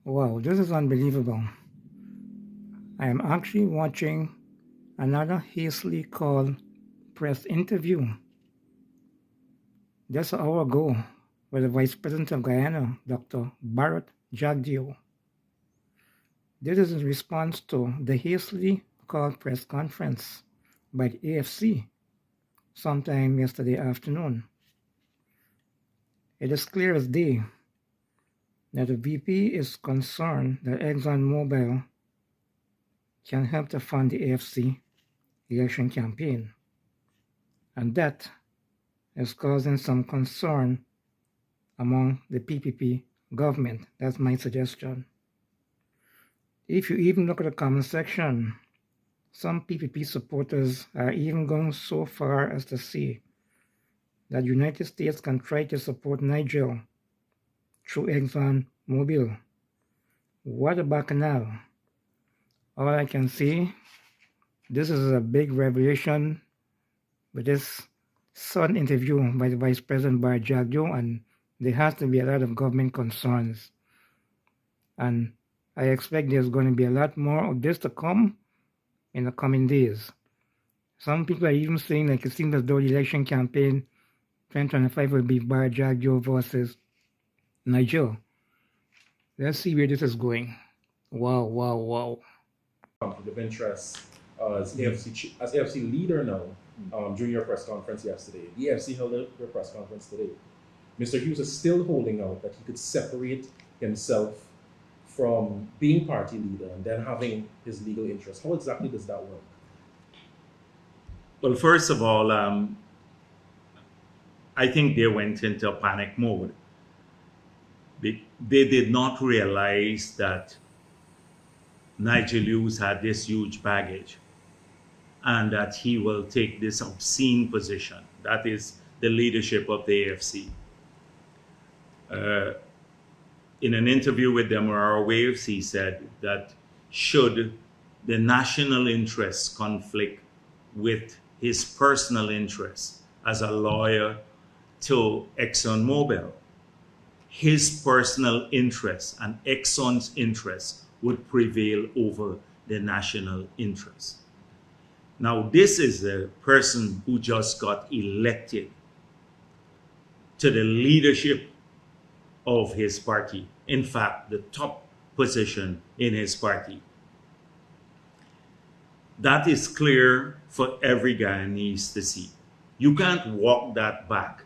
Wow, this is unbelievable. I am actually watching another hastily called press interview just an hour ago with the Vice President of Guyana, Dr. Barrett Jagdeo. This is in response to the hastily called press conference by the AFC sometime yesterday afternoon. It is clear as day that the VP is concerned that ExxonMobil can help to fund the AFC election campaign, and that is causing some concern among the PPP government. That's my suggestion. If you even look at the comment section, some PPP supporters are even going so far as to say that United States can try to support Nigel through Exxon Mobil. What a bacchanal. All I can say, this is a big revelation with this sudden interview by the Vice President by Jagdeo, and there has to be a lot of government concerns. And I expect there's going to be a lot more of this to come in the coming days. Some people are even saying like it seems as though the election campaign 2025 will be by Jagdeo versus Nigel. Let's see where this is going. Wow, wow, wow. Conflict of interest as AFC leader now. During your press conference yesterday, the AFC held their press conference today. Mr. Hughes is still holding out that he could separate himself from being party leader and then having his legal interests. How exactly does that work? Well, first of all, I think they went into panic mode. They did not realize that Nigel Hughes had this huge baggage and that he will take this obscene position. That is the leadership of the AFC. In an interview with Demerara Waves, he said that should the national interests conflict with his personal interests as a lawyer to ExxonMobil, his personal interests and Exxon's interests would prevail over the national interests. Now, this is a person who just got elected to the leadership of his party. In fact, the top position in his party. That is clear for every Guyanese to see. You can't walk that back.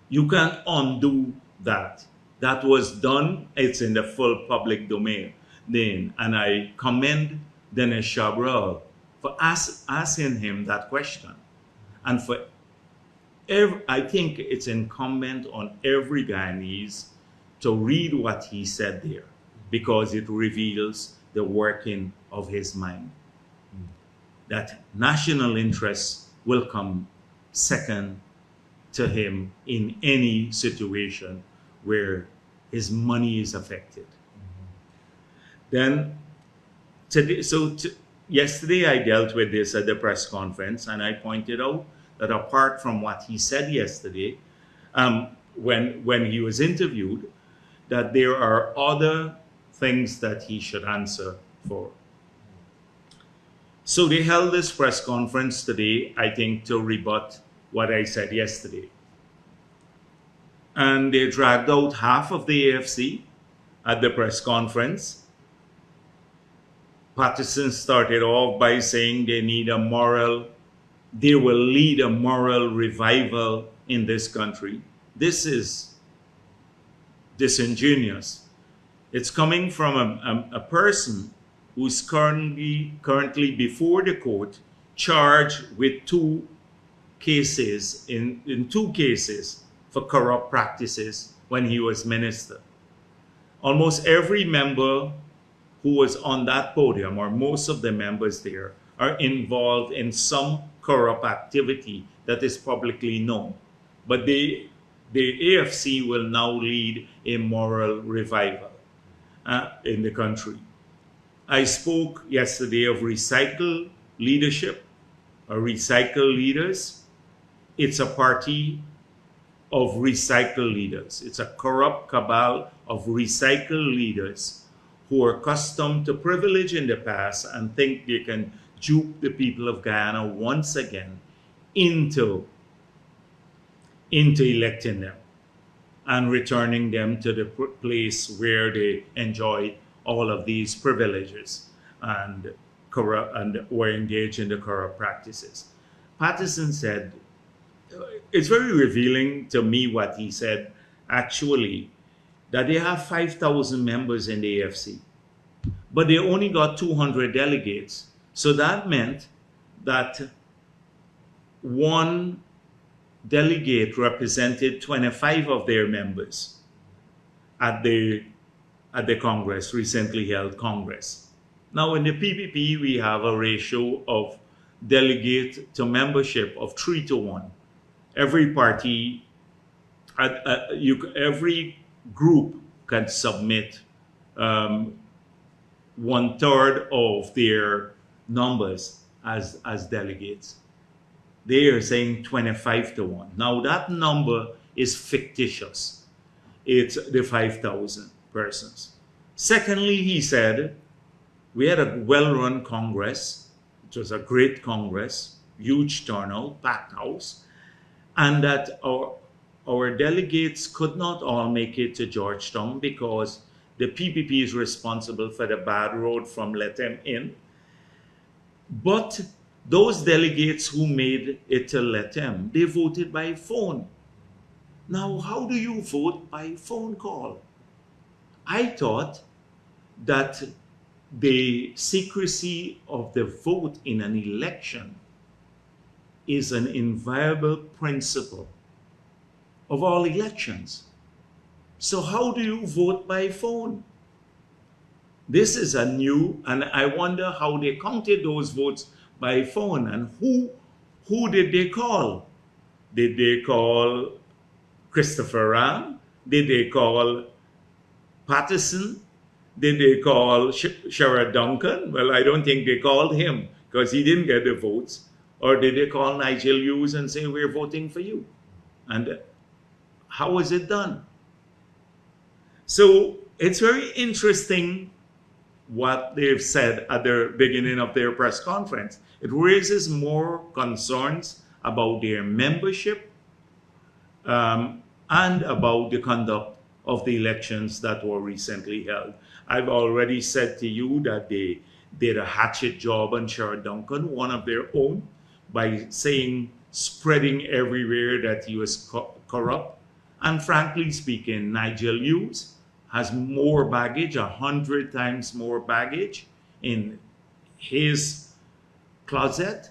You can't undo that. That was done. It's in the full public domain. And I commend Dennis Chabral for asking him that question. And I think it's incumbent on every Guyanese to read what he said there, because it reveals the working of his mind. That national interests will come second to him in any situation where his money is affected. Then, yesterday I dealt with this at the press conference, and I pointed out that apart from what he said yesterday, when he was interviewed, that there are other things that he should answer for. So they held this press conference today, I think, to rebut what I said yesterday. And they dragged out half of the AFC at the press conference. Patterson started off by saying they will lead a moral revival in this country. This is disingenuous. It's coming from a person who's currently before the court, charged with two cases for corrupt practices when he was minister. Almost every member who was on that podium, or most of the members there, are involved in some corrupt activity that is publicly known. But the AFC will now lead a moral revival in the country. I spoke yesterday of recycle leadership, or recycle leaders. It's a party of recycle leaders. It's a corrupt cabal of recycle leaders who are accustomed to privilege in the past and think they can dupe the people of Guyana once again into electing them and returning them to the place where they enjoy all of these privileges and were engaged in the corrupt practices. Patterson said, it's very revealing to me what he said, actually, that they have 5,000 members in the AFC, but they only got 200 delegates. So that meant that one delegate represented 25 of their members at the Congress, recently held Congress. Now in the PPP, we have a ratio of delegate to membership of 3-to-1. Every party, every group can submit 1/3 of their numbers as delegates. They are saying 25-to-1. Now that number is fictitious. It's the 5,000 persons. Secondly, he said, we had a well-run Congress. It was a great Congress, huge turnout, packed house, and that our delegates could not all make it to Georgetown because the PPP is responsible for the bad road from Lethem in. But those delegates who made it to Lethem, they voted by phone. Now, how do you vote by phone call? I thought that the secrecy of the vote in an election is an inviolable principle of all elections. So how do you vote by phone? This is a new, and I wonder how they counted those votes by phone, and who did they call? Did they call Christopher Ram? Did they call Patterson? Did they call Sherrod Duncan? Well, I don't think they called him because he didn't get the votes. Or did they call Nigel Hughes and say, we're voting for you? And how was it done? So it's very interesting what they've said at the beginning of their press conference. It raises more concerns about their membership and about the conduct of the elections that were recently held. I've already said to you that they did a hatchet job on Sherrod Duncan, one of their own, by spreading everywhere that he was corrupt. And frankly speaking, Nigel Hughes has more baggage, 100 times more baggage in his closet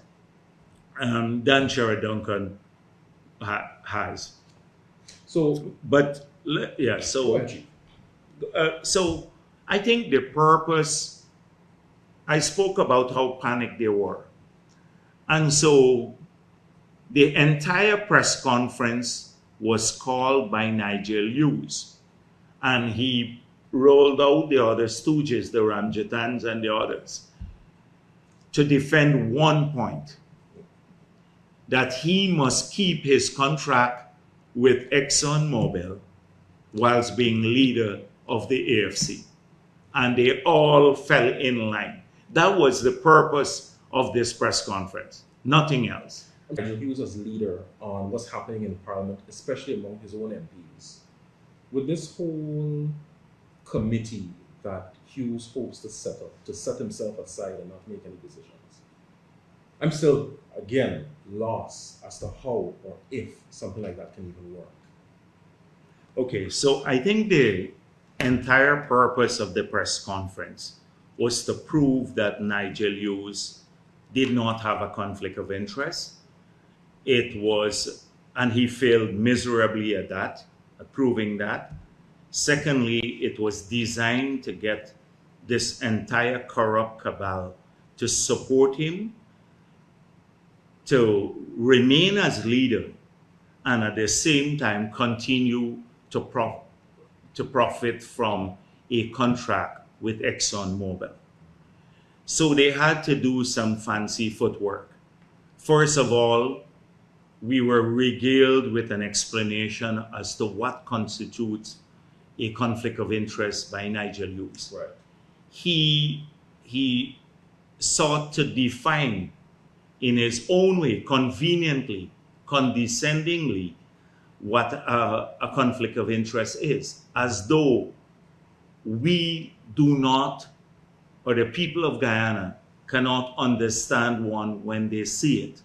than Sherrod Duncan has. So, but yeah, so I think the purpose, I spoke about how panicked they were. And so the entire press conference was called by Nigel Hughes. And he rolled out the other stooges, the Ramjatans and the others, to defend one point, that he must keep his contract with Exxon Mobil whilst being leader of the AFC. And they all fell in line. That was the purpose of this press conference, nothing else. Nigel Hughes as leader on what's happening in Parliament, especially among his own MPs. With this whole committee that Hughes hopes to set up, to set himself aside and not make any decisions, I'm still, again, lost as to how or if something like that can even work. Okay, so I think the entire purpose of the press conference was to prove that Nigel Hughes did not have a conflict of interest. It was, and he failed miserably at that, at proving that. Secondly, it was designed to get this entire corrupt cabal to support him, to remain as leader, and at the same time continue to profit from a contract with Exxon Mobil. So they had to do some fancy footwork. First of all, we were regaled with an explanation as to what constitutes a conflict of interest by Nigel Hughes. Right. He sought to define in his own way, conveniently, condescendingly, what a conflict of interest is, as though we do not, or the people of Guyana cannot understand one when they see it.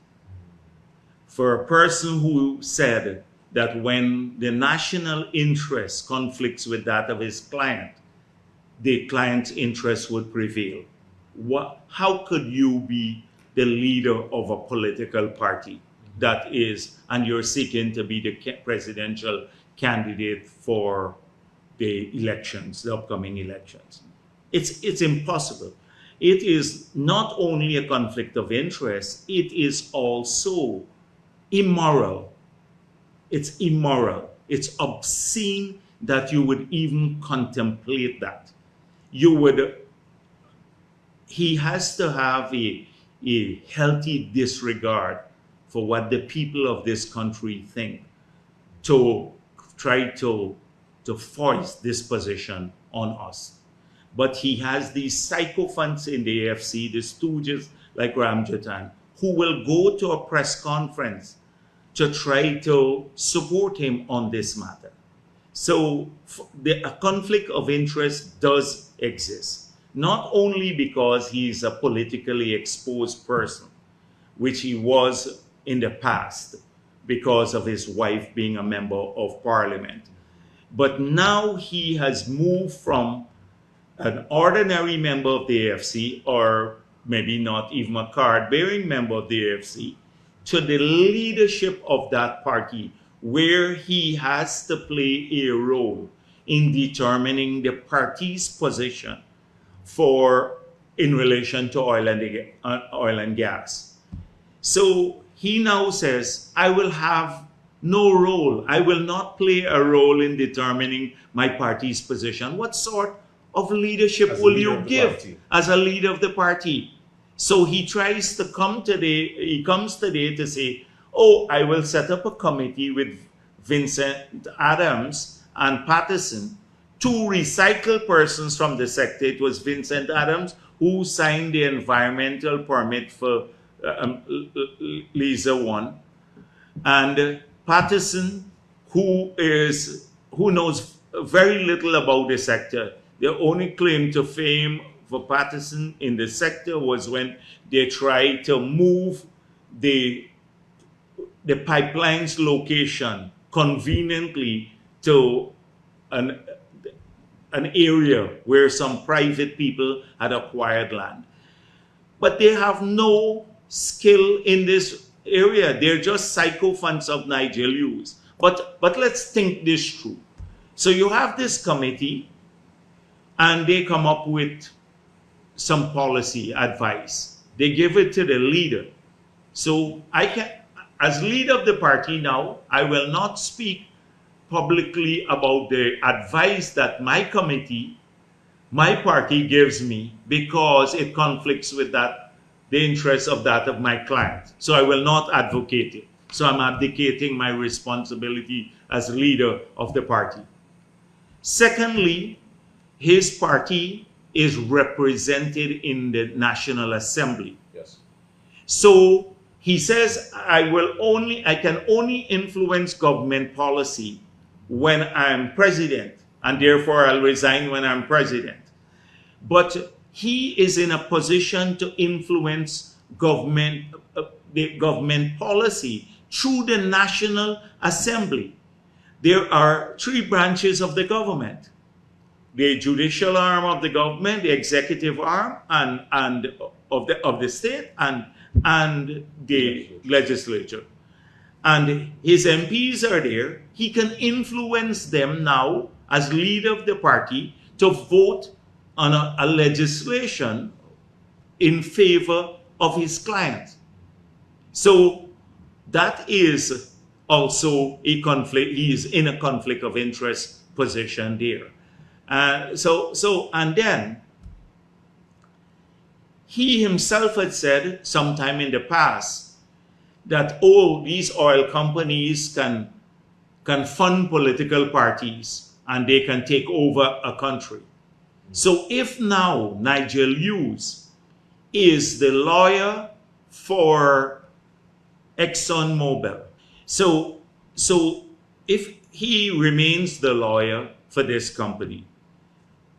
For a person who said that when the national interest conflicts with that of his client, the client's interest would prevail. How could you be the leader of a political party that is, and you're seeking to be the presidential candidate for the elections, the upcoming elections? It's impossible. It is not only a conflict of interest, it is also immoral. It's immoral. It's obscene that you would even contemplate that. He has to have a healthy disregard for what the people of this country think to try to foist this position on us. But he has these sycophants in the AFC, the stooges like Ramjatan, who will go to a press conference to try to support him on this matter. So a conflict of interest does exist, not only because he's a politically exposed person, which he was in the past because of his wife being a member of parliament, but now he has moved from an ordinary member of the AFC, or maybe not even a card-bearing member of the AFC, to the leadership of that party, where he has to play a role in determining the party's position in relation to oil and gas. So he now says, I will have no role. I will not play a role in determining my party's position. What sort of leadership will you give as a leader of the party? So he tries to comes today to say, oh, I will set up a committee with Vincent Adams and Patterson, two recycled persons from the sector. It was Vincent Adams who signed the environmental permit for Laser One, and Patterson, who knows very little about the sector. The only claim to fame for Patterson in the sector was when they tried to move the pipeline's location conveniently to an area where some private people had acquired land. But they have no skill in this area. They're just sycophants of Nigel Hughes. But let's think this through. So you have this committee, and they come up with some policy advice. They give it to the leader. So I can, as leader of the party now, I will not speak publicly about the advice that my committee, my party gives me, because it conflicts with the interest of that of my client. So I will not advocate it. So I'm abdicating my responsibility as leader of the party. Secondly, his party is represented in the National Assembly. Yes. So he says, I can only influence government policy when I'm president, and therefore I'll resign when I'm president. But he is in a position to influence the government policy through the National Assembly. There are three branches of the government: the judicial arm of the government, the executive arm, and of the state, and the legislature. And his MPs are there. He can influence them now as leader of the party to vote on a legislation in favor of his client. So that is also a conflict. He is in a conflict of interest position there. And then he himself had said sometime in the past that, oh, these oil companies can fund political parties and they can take over a country. So if now Nigel Hughes is the lawyer for Exxon Mobil, so if he remains the lawyer for this company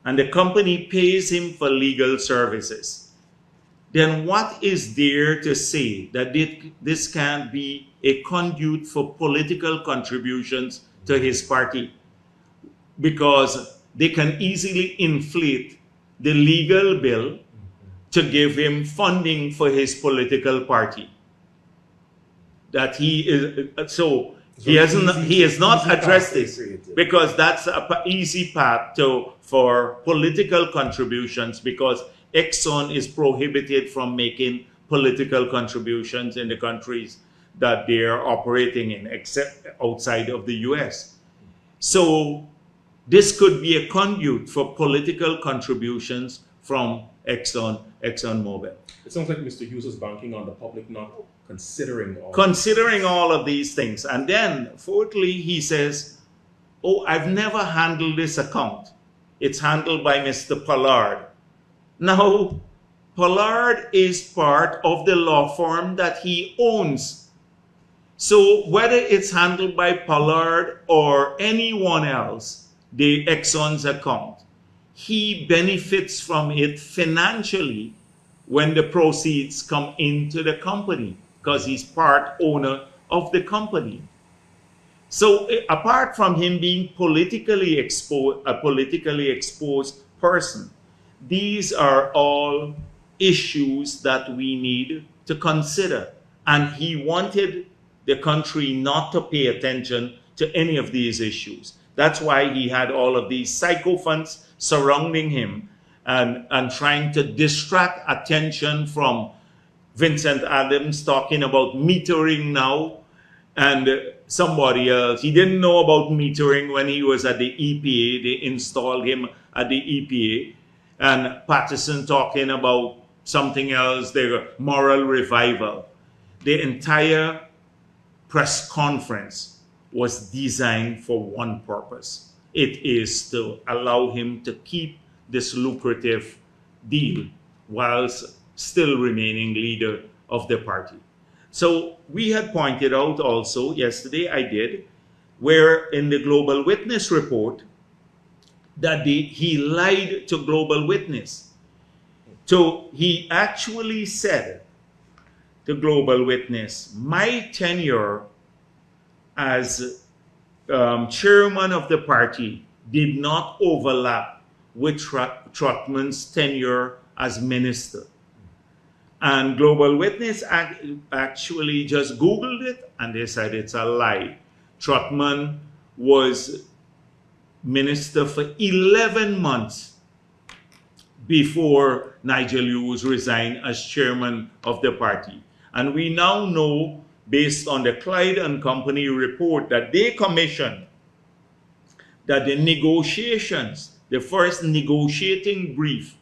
and the company pays him for legal services, then what is there to say that this can't be a conduit for political contributions to his party? Because they can easily inflate the legal bill to give him funding for his political party. That he is so he has not addressed this, because that's an easy path for political contributions, because Exxon is prohibited from making political contributions in the countries that they are operating in, except outside of the US. So this could be a conduit for political contributions from ExxonMobil. It sounds like Mr. Hughes is banking on the public not considering all of these things. And then, fourthly, he says, oh, I've never handled this account. It's handled by Mr. Pollard. Now, Pollard is part of the law firm that he owns. So whether it's handled by Pollard or anyone else, the Exxon's account, he benefits from it financially when the proceeds come into the company, because he's part owner of the company. So apart from him being a politically exposed person, these are all issues that we need to consider. And he wanted the country not to pay attention to any of these issues. That's why he had all of these sycophants surrounding him and trying to distract attention from Vincent Adams talking about metering now, and somebody else. He didn't know about metering when he was at the EPA. They installed him at the EPA. And Patterson talking about something else, their moral revival. The entire press conference was designed for one purpose. It is to allow him to keep this lucrative deal whilst still remaining leader of the party. So we had pointed out also yesterday, I did, where in the Global Witness report that he lied to Global Witness. So he actually said to Global Witness, my tenure as chairman of the party did not overlap with Trotman's tenure as minister. And Global Witness actually just Googled it and they said it's a lie. Trotman was minister for 11 months before Nigel Hughes resigned as chairman of the party. And we now know, based on the Clyde and Company report that they commissioned, that the negotiations, the first negotiating brief,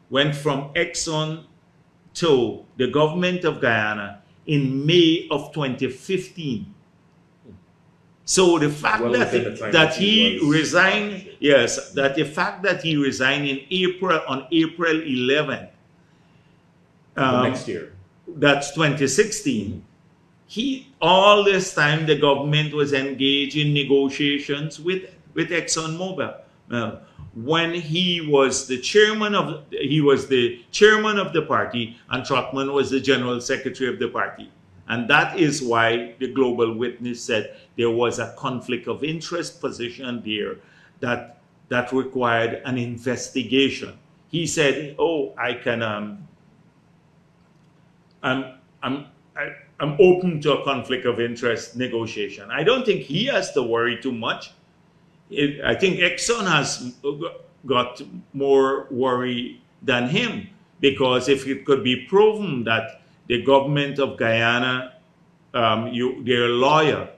went from Exxon to the government of Guyana in May of 2015. So the fact that he resigned, yes, that the fact that he resigned in April, on April 11th, next year, that's 2016. All this time the government was engaged in negotiations with ExxonMobil. When he was the chairman of the party, and Trotman was the general secretary of the party. And that is why the Global Witness said there was a conflict of interest position there that required an investigation. He said, "Oh, I can. I'm open to a conflict of interest negotiation." I don't think he has to worry too much. I think Exxon has got more worry than him, because if it could be proven that the government of Guyana, their lawyer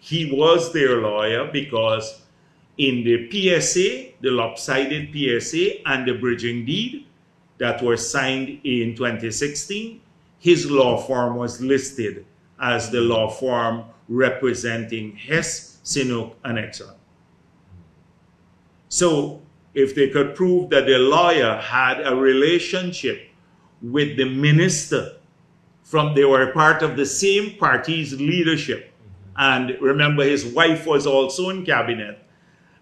he was their lawyer, because in the PSA, the lopsided PSA and the bridging deed that were signed in 2016, his law firm was listed as the law firm representing Hess, Sinuk, and Exxon. So if they could prove that the lawyer had a relationship with the minister they were part of the same party's leadership, and remember his wife was also in cabinet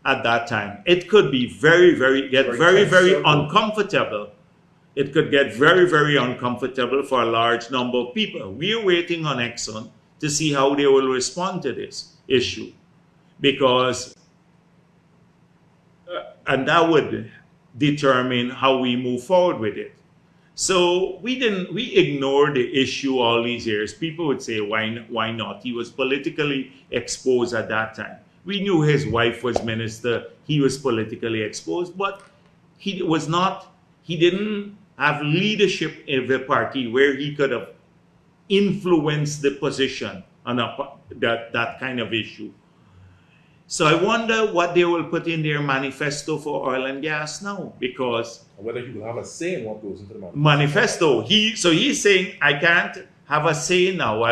at that time, it could be very uncomfortable. It could get very uncomfortable for a large number of people. We're waiting on Exxon to see how they will respond to this issue, because and that would determine how we move forward with it. So we ignored the issue all these years. People would say, why not? He was politically exposed at that time. We knew his wife was minister. He was politically exposed, but he didn't have leadership in the party where he could have influenced the position on that kind of issue. So I wonder what they will put in their manifesto for oil and gas now, because whether he will have a say in what goes into the manifesto. He's saying, I can't have a say now.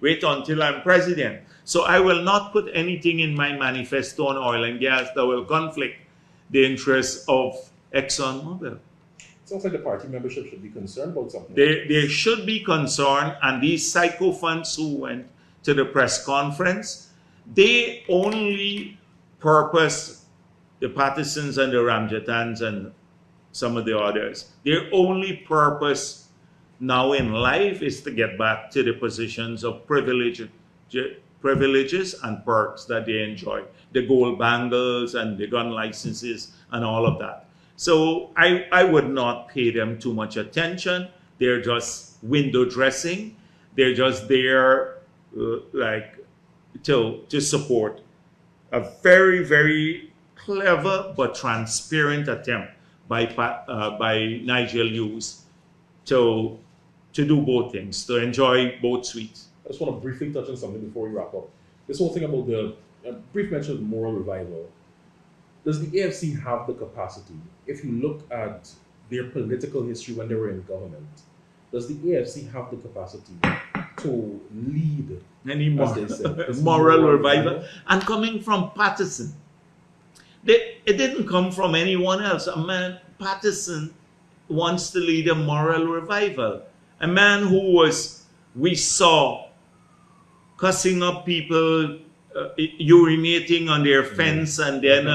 Wait until I'm president. So I will not put anything in my manifesto on oil and gas that will conflict the interests of ExxonMobil. It sounds like the party membership should be concerned about something. They should be concerned, and these sycophants who went to the press conference, they only purpose, the Pattersons and the Ramjatans and some of the others, their only purpose now in life is to get back to the positions of privileges and perks that they enjoy, the gold bangles and the gun licenses and all of that. So I would not pay them too much attention. They're just window dressing. They're just there to support a very clever but transparent attempt by Nigel Hughes to do both things, to enjoy both sweets. I just want to briefly touch on something before we wrap up. This whole thing about the brief mention of moral revival. Does the AFC have the capacity? If you look at their political history when they were in government, does the AFC have the capacity to lead any moral revival? And coming from Patterson, it didn't come from anyone else. A man, Patterson, wants to lead a moral revival. A man who we saw cussing up people, urinating on their fence, and then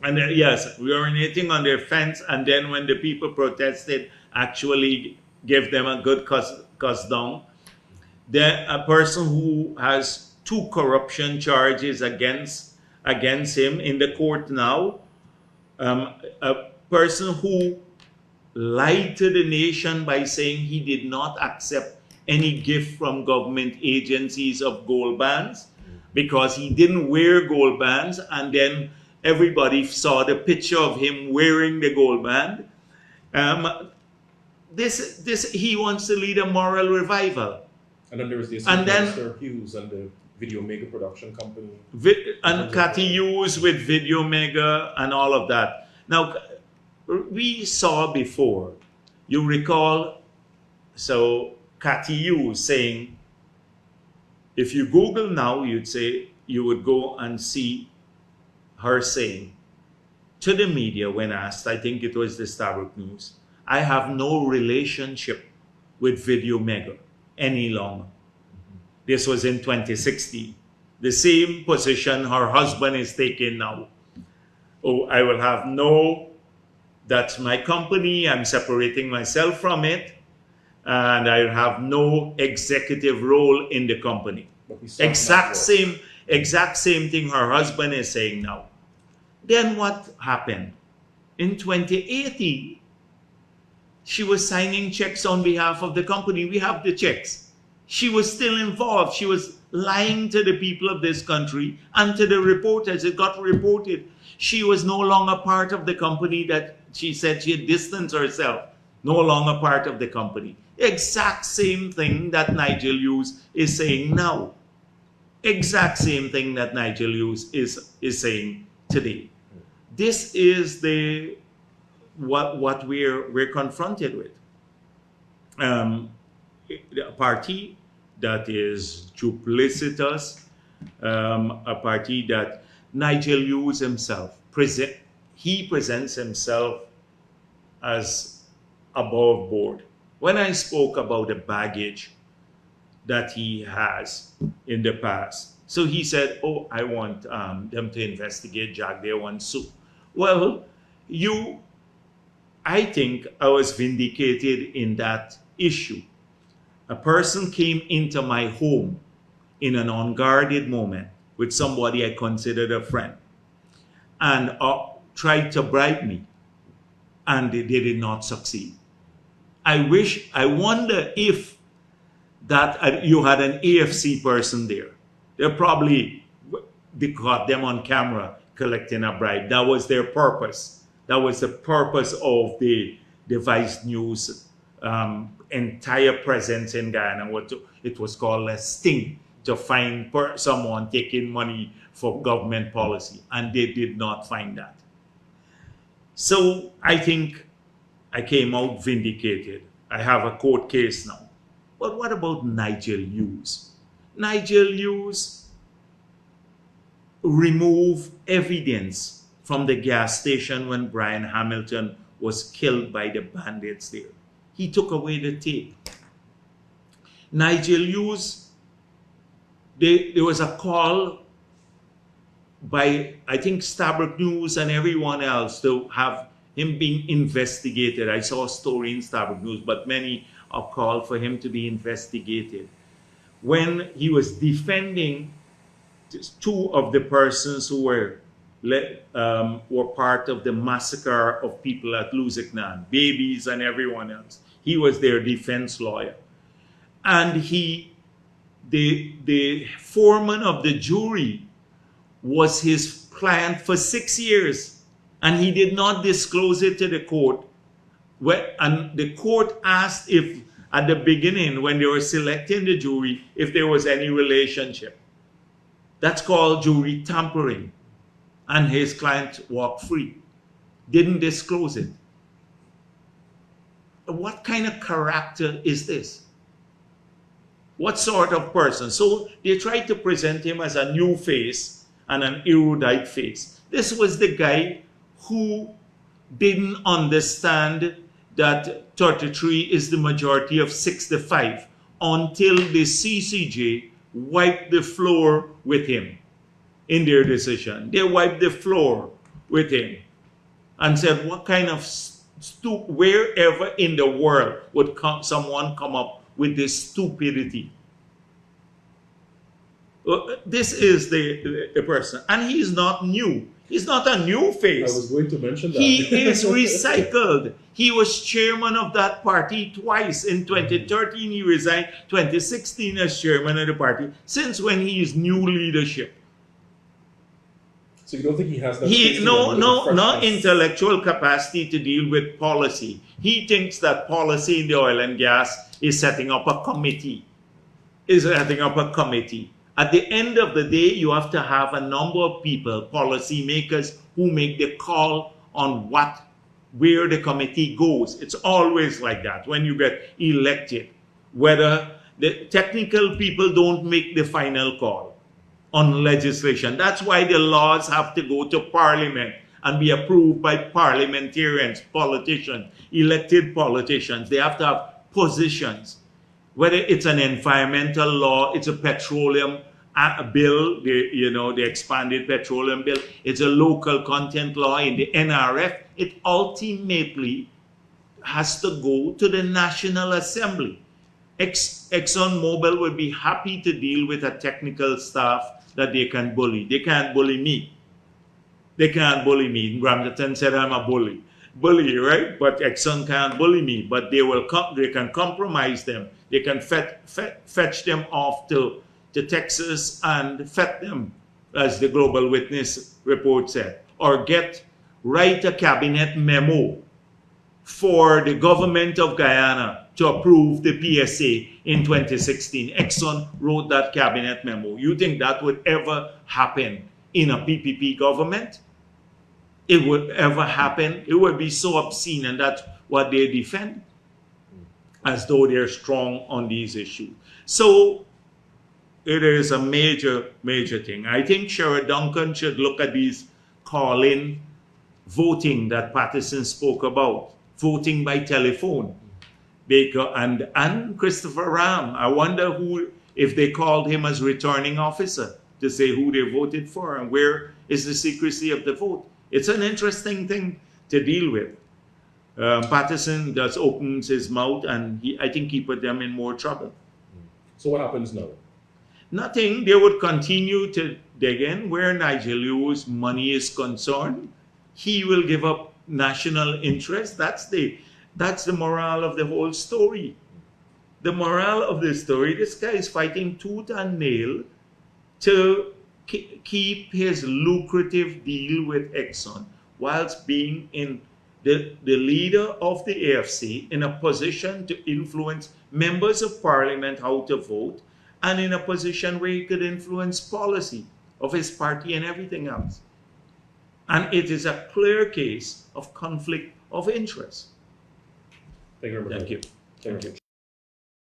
urinating on their fence, and then when the people protested, actually gave them a good cuss down. Then a person who has 2 corruption charges against him in the court now, a person who lied to the nation by saying he did not accept any gift from government agencies of gold bands because he didn't wear gold bands, and then everybody saw the picture of him wearing the gold band. He wants to lead a moral revival. And then there was this Mr. Hughes and the Video Mega production company. And Cathy Hughes with Video Mega and all of that. Now, we saw before, you recall, so Cathy Hughes saying, if you Google now, you would go and see her saying to the media when asked, I think it was the Starbuck News, I have no relationship with Video Mega any longer. This was in 2016. The same position her husband is taking now. Oh, I will have that's my company, I'm separating myself from it, and I have no executive role in the company. Exact same thing her husband is saying now. Then what happened? In 2018, she was signing checks on behalf of the company. We have the checks. She was still involved. She was lying to the people of this country and to the reporters. It got reported. She was no longer part of the company that she said she had distanced herself. No longer part of the company. Exact same thing that Nigel Hughes is saying now. Exact same thing that Nigel Hughes is saying today. This is what we're confronted with. a party that is duplicitous, a party that Nigel Hughes himself presents himself as above board. When I spoke about the baggage that he has in the past, so he said, "Oh, I want them to investigate Jagdeo and Sue." Well, I think I was vindicated in that issue. A person came into my home in an unguarded moment with somebody I considered a friend and tried to bribe me, and they did not succeed. I wonder if that you had an AFC person there. They caught them on camera collecting a bribe. That was their purpose. That was the purpose of the Vice News entire presence in Guyana. It was called a sting, to find someone taking money for government policy, and they did not find that. So I think I came out vindicated. I have a court case now. But what about Nigel Hughes? Nigel Hughes removed evidence from the gas station when Brian Hamilton was killed by the bandits there. He took away the tape. Nigel Hughes, there was a call by, I think, Starbuck News and everyone else to have him being investigated. I saw a story in Starbuck News, but many are called for him to be investigated. When he was defending two of the persons who were part of the massacre of people at Lusignan, babies and everyone else. He was their defense lawyer. And the foreman of the jury was his client for 6 years, and he did not disclose it to the court. And the court asked if, at the beginning, when they were selecting the jury, if there was any relationship. That's called jury tampering. And his client walked free. Didn't disclose it. What kind of character is this? What sort of person? So they tried to present him as a new face and an erudite face. This was the guy who didn't understand that 33 is the majority of 65 until the CCJ wiped the floor with him in their decision. They wiped the floor with him and said, what kind of wherever in the world would someone come up with this stupidity? This is the person, and he's not new. He's not a new face. I was going to mention that. He is recycled. He was chairman of that party twice. In 2013, he resigned. 2016 as chairman of the party. Since when he is new leadership? So you don't think he has that? No intellectual capacity to deal with policy. He thinks that policy in the oil and gas is setting up a committee. At the end of the day, you have to have a number of people, policymakers, who make the call on where the committee goes. It's always like that when you get elected. Whether the technical people don't make the final call on legislation. That's why the laws have to go to Parliament and be approved by parliamentarians, politicians, elected politicians. They have to have positions. Whether it's an environmental law, it's a petroleum bill, the expanded petroleum bill, it's a local content law in the NRF, it ultimately has to go to the National Assembly. Exxon Mobil would be happy to deal with a technical staff that they can bully. They can't bully me. Gramderton said I'm a bully, right? But Exxon can't bully me. But they can compromise them. They can fetch them off to Texas and fet them, as the Global Witness report said, or write a cabinet memo for the government of Guyana to approve the PSA in 2016. Exxon wrote that cabinet memo. You think that would ever happen in a PPP government? It would ever happen? It would be so obscene, and that's what they defend. as though they're strong on these issues. So it is a major, major thing. I think Sherrod Duncan should look at these call-in voting that Patterson spoke about, voting by telephone. And Christopher Ram, I wonder if they called him as returning officer to say who they voted for and where is the secrecy of the vote. It's an interesting thing to deal with. Patterson just opens his mouth, and I think he put them in more trouble. So what happens now? Nothing. They would continue to dig in where Nigel Hugh's money is concerned. He will give up national interest. That's the morale of the whole story. The morale of the story, this guy is fighting tooth and nail to keep his lucrative deal with Exxon whilst being in the leader of the AFC, in a position to influence members of parliament how to vote, and in a position where he could influence policy of his party and everything else. And it is a clear case of conflict of interest. Thank you very much. Thank you. Thank you.